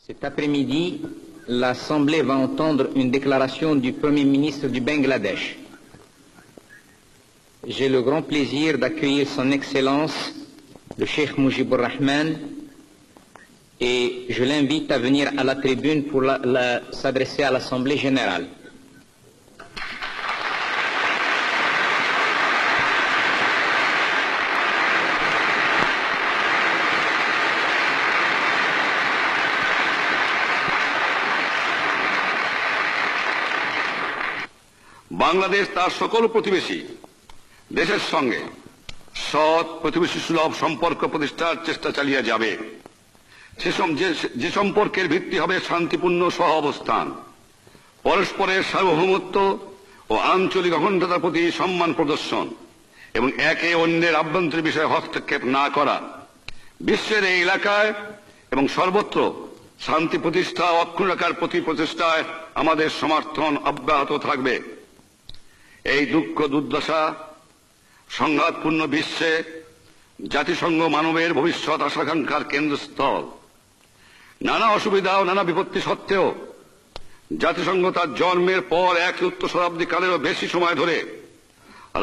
Cet après-midi, l'Assemblée va entendre une déclaration du Premier ministre du Bangladesh. J'ai le grand plaisir d'accueillir Son Excellence, le Cheikh Mujibur Rahman, et je l'invite à venir à la tribune pour s'adresser à l'Assemblée générale. Bangladesh তার সকল প্রতিবেশী দেশের সঙ্গে সৎ প্রতিবেশী সুলভ সম্পর্ক প্রতিষ্ঠার চেষ্টা চালিয়ে যাবে। যে সম্পর্কের ভিত্তি হবে শান্তিপূর্ণ সহাবস্থান, পরস্পরের সার্বভৌমত্ব ও আঞ্চলিক অখণ্ডতার প্রতি সম্মান প্রদর্শন এবং একে অন্যের আভ্যন্তরীণ বিষয়ে হস্তক্ষেপ না করা। বিশ্বের এই এলাকায় এবং সর্বত্র শান্তি প্রতিষ্ঠা ও অক্ষুণ্ণ রাখার প্রতি প্রচেষ্টায় আমাদের সমর্থন অব্যাহত থাকবে। এই দুঃখ দুর্দশা সংঘাতপূর্ণ বিশ্বে জাতিসংঘ মানবের ভবিষ্যৎ আশাকাঙ্ক্ষার কেন্দ্রস্থল। নানা অসুবিধা ও নানা বিপত্তি সত্ত্বেও জাতিসংঘ তার জন্মের পর এক শতাব্দী কালেরও বেশি সময় ধরে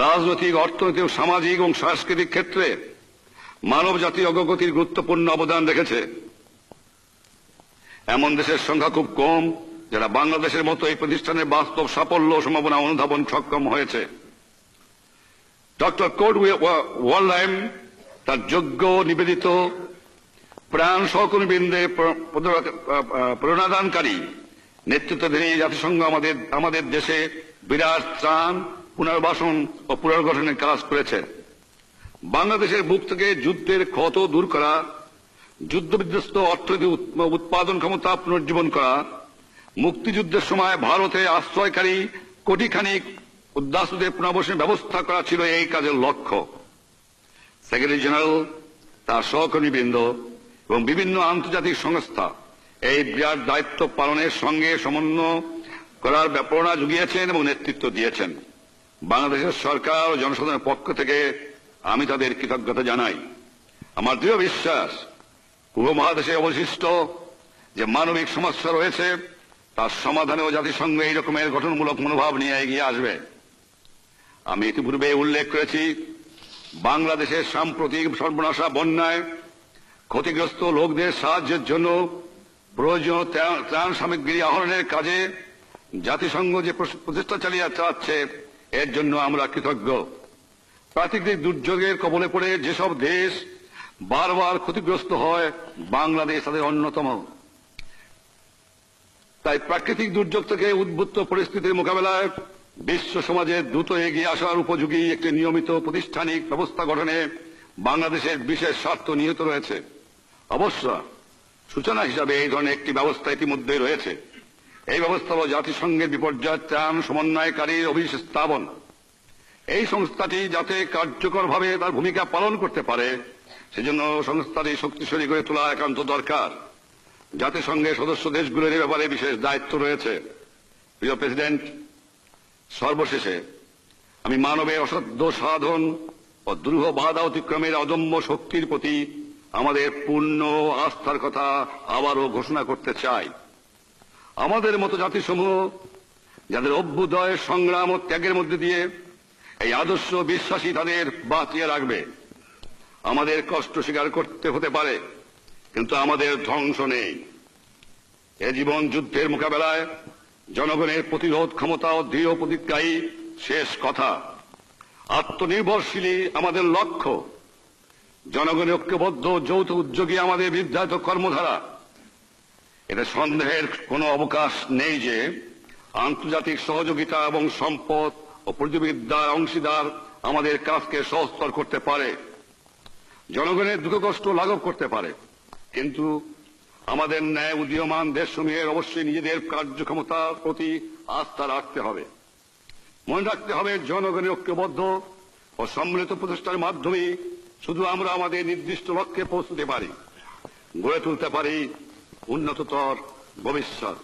রাজনৈতিক, অর্থনৈতিক, সামাজিক এবং সাংস্কৃতিক ক্ষেত্রে মানব জাতির অগ্রগতির গুরুত্বপূর্ণ অবদান রেখেছে। এমন দেশের সংখ্যা খুব কম যারা বাংলাদেশের মতো এই প্রতিষ্ঠানের বাস্তব সাফল্য ও সম্ভাবনা অনুধাবন সক্ষম হয়েছে। ডক্টর কোড ওয়ার্ল্ডহাইম তার যোগ্য নিবেদিত প্রাণ সহকর্মীবৃন্দের প্রেরণাদানকারী নেতৃত্বাধীন জাতিসংঘ আমাদের দেশে বিরাট ত্রাণ, পুনর্বাসন ও পুনর্গঠনের কাজ করেছে। বাংলাদেশের বুক থেকে যুদ্ধের ক্ষত দূর করা, যুদ্ধবিধ্বস্ত অর্থনৈতিক উৎপাদন ক্ষমতা পুনর্জীবন করা, মুক্তিযুদ্ধের সময় ভারতে আশ্রয়কারী কোটিখানিক উদ্বাস্তুদের পুনর্বাসনের ব্যবস্থা করা ছিল এই কাজের লক্ষ্য। সেক্রেটারি জেনারেল, তার সহকর্মীবৃন্দ এবং বিভিন্ন আন্তর্জাতিক সংস্থা এই বিরাট দায়িত্ব পালনের সঙ্গে সমন্বয় করার প্রেরণা জুগিয়েছেন এবং নেতৃত্ব দিয়েছেন। বাংলাদেশের সরকার ও জনসাধারণের পক্ষ থেকে আমি তাদের কৃতজ্ঞতা জানাই। আমার দৃঢ় বিশ্বাস উপমহাদেশে অবশিষ্ট যে মানবিক সমস্যা রয়েছে তার সমাধানেও জাতিসংঘ এই রকমের গঠনমূলক মনোভাব নিয়ে এগিয়ে আসবে। আমি ইতিপূর্বে উল্লেখ করেছি, বাংলাদেশের সাম্প্রতিক সর্বনাশা বন্যায় ক্ষতিগ্রস্ত লোকদের সাহায্যের জন্য প্রয়োজনীয় ত্রাণ সামগ্রী আহরণের কাজে জাতিসংঘ যে প্রচেষ্টা চালিয়ে যাচ্ছে এর জন্য আমরা কৃতজ্ঞ। প্রাকৃতিক দুর্যোগের কবলে পড়ে যেসব দেশ বারবার ক্ষতিগ্রস্ত হয়, বাংলাদেশ তাদের অন্যতম। তাই প্রাকৃতিক দুর্যোগ থেকে উদ্ভূত পরিস্থিতির মোকাবেলায় বিশ্ব সমাজের দ্রুত এগিয়ে আসার উপযোগী একটি নিয়মিত প্রাতিষ্ঠানিক ব্যবস্থা গঠনে বাংলাদেশের বিশেষ স্বার্থ নিহিত রয়েছে। অবশ্য সূচনা হিসাবে এই ধরনের একটি ব্যবস্থা ইতিমধ্যেই রয়েছে। এই ব্যবস্থা হল জাতিসংঘের বিপর্যয় ত্রাণ সমন্বয়কারীর অফিস স্থাপন। এই সংস্থাটি যাতে কার্যকরভাবে তার ভূমিকা পালন করতে পারে সেজন্য সংস্থাটি শক্তিশালী করে তোলা একান্ত দরকার। জাতিসংঘের সদস্য দেশগুলোর এ ব্যাপারে বিশেষ দায়িত্ব রয়েছে। প্রিয় প্রেসিডেন্ট, সর্বশেষে আমি মানবের অসাধ্য সাধন ও দুরূহ বাধা অতিক্রমের অদম্য শক্তির প্রতি আমাদের পূর্ণ আস্থার কথা আবারও ঘোষণা করতে চাই। আমাদের মতো জাতিসমূহ যাদের অভ্যুদয়, সংগ্রাম ও ত্যাগের মধ্যে দিয়ে এই আদর্শ বিশ্বাসী তাদের বাঁচিয়ে রাখবে। আমাদের কষ্ট স্বীকার করতে হতে পারে, কিন্তু আমাদের ধ্বংস নেই। এ জীবন যুদ্ধের মোকাবেলায় জনগণের প্রতিরোধ ক্ষমতা ও দৃঢ় প্রতিজ্ঞাই শেষ কথা। আত্মনির্ভরশীলই আমাদের লক্ষ্য। জনগণের ঐক্যবদ্ধ যৌথ উদ্যোগী আমাদের বিদ্যায়িত কর্মধারা। এতে সন্দেহের কোনো অবকাশ নেই যে আন্তর্জাতিক সহযোগিতা এবং সম্পদ ও প্রযুক্তিবিদ্যার অংশীদার আমাদের কাজকে সহজতর করতে পারে, জনগণের দুঃখ কষ্ট লাঘব করতে পারে। কিন্তু আমাদের ন্যায় উদীয়মান দেশসমূহের অবশ্যই নিজেদের কার্যক্ষমতার প্রতি আস্থা রাখতে হবে। মনে রাখতে হবে, জনগণের ঐক্যবদ্ধ ও সম্মিলিত প্রচেষ্টার মাধ্যমে শুধু আমরা আমাদের নির্দিষ্ট লক্ষ্যে পৌঁছতে পারি, গড়ে তুলতে পারি উন্নততর ভবিষ্যৎ।